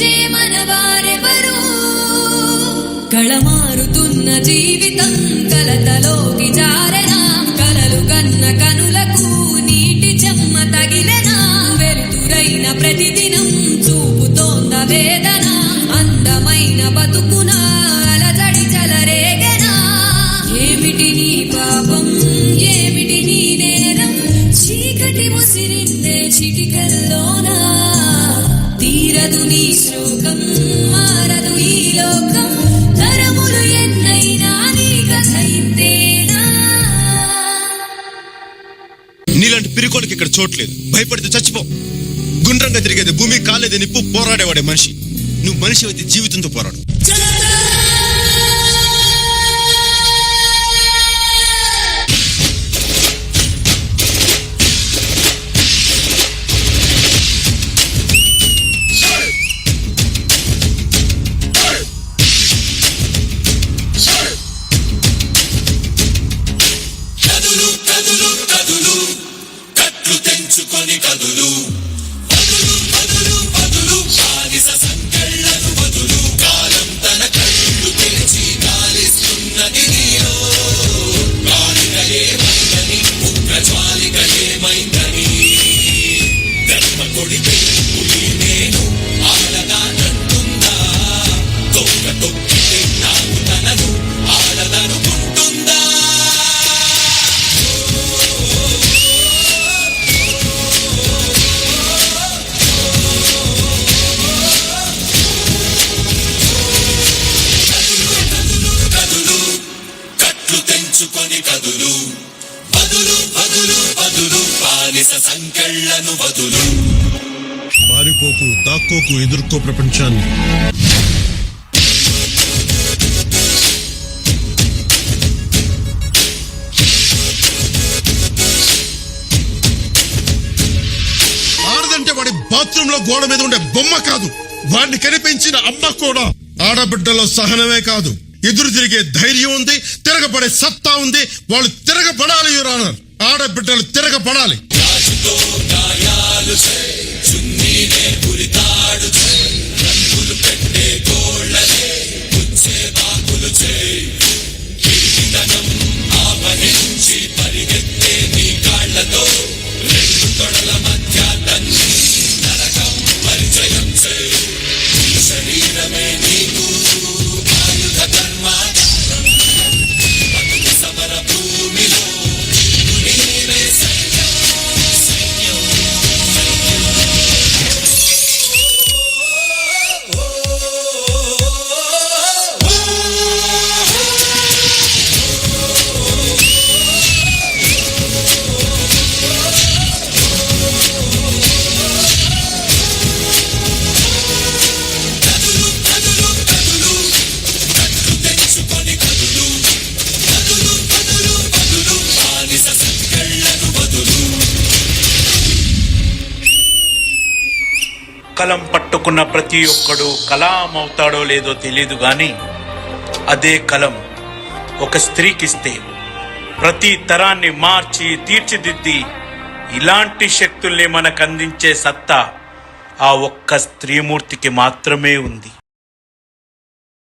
కనిపించే మనవారెవరు కళమారుతున్న జీవితం కలతలోకి జారెనా కలలు కన్న కనులకు నీటి చెమ్మ తగిలెనా వెలుతురైన ప్రతిదినం చూపుతోంద వేదన అందమైన బతుకున అలజడి చలరేగెనా ఏమిటి నీ పాపం ఏమిటి నీ నేరం చీకటి ముసిరిందే చిటికల్లోనా తీరదు నీ శోకం మారదు ఈ లోకం తరములు ఎన్నైనా నీ కథ ఇంతేనా నీలాంటి పిరికోడికి ఇక్కడ చోట్లేదు భయపడితే చచ్చిపో గుండ్రంగా తిరిగేది భూమి కాలేది నిప్పు పోరాడేవాడే మనిషి నువ్వు మనిషి అయితే జీవితంతో పోరాడు తెంచుకొని కదులు బదులు బదులు బదులు బానిస సంకెళ్ళను బదులు కాలం తన కళ్ళు తెరిచి గాలిస్తున్నది నీలో గాలిక ఏమైందని ఉగ్ర జ్వాలిక ఏమైందని ధర్మ కొడితే పులి నేను ఆడదానంటుందా తొక్క తొక్కితే నాకు తనను ఆడదనుకుంటుందా తెంచుకొని కదులు బదులు బదులు బదులు బానిస సంకెళ్ళను బదులు పారిపోకు దాక్కోకు ఎదుర్కో ప్రపంచాన్ని ఆడదంటే వాడి బాత్రూమ్ లో గోడ మీద ఉండే బొమ్మ కాదు వాడిని కనిపించిన అమ్మ కూడా ఆడబిడ్డలో సహనమే కాదు ఎదురు తిరిగే ధైర్యం ఉంది తిరగబడే సత్తా ఉంది వాళ్ళు తిరగబడాలి యువర్ ఆనర్ ఆడబిడ్డలు తిరగబడాలి రంగులు పెట్టే గోళ్ళనే గుచ్చే బాకులు చేనం ఆపహించి పరిగెత్తే నీ కాళ్లతో రెండు తొడల మధ్య తన్ని నరకం పరిచయం శరీరమే నీకు ఆయుధ కర్మాగారం బతుకు సమర భూమిలో నీవే సైన్యం సైన్యం కలం పట్టుకున్న ప్రతి ఒక్కడు కలాం అవుతాడో లేదో తెలియదు గాని అదే కలం ఒక స్త్రీకిస్తే ప్రతి తరాన్ని మార్చి తీర్చిదిద్ది ఇలాంటి శక్తుల్ని మనకు అందించే సత్తా ఆ ఒక్క స్త్రీమూర్తికి మాత్రమే ఉంది.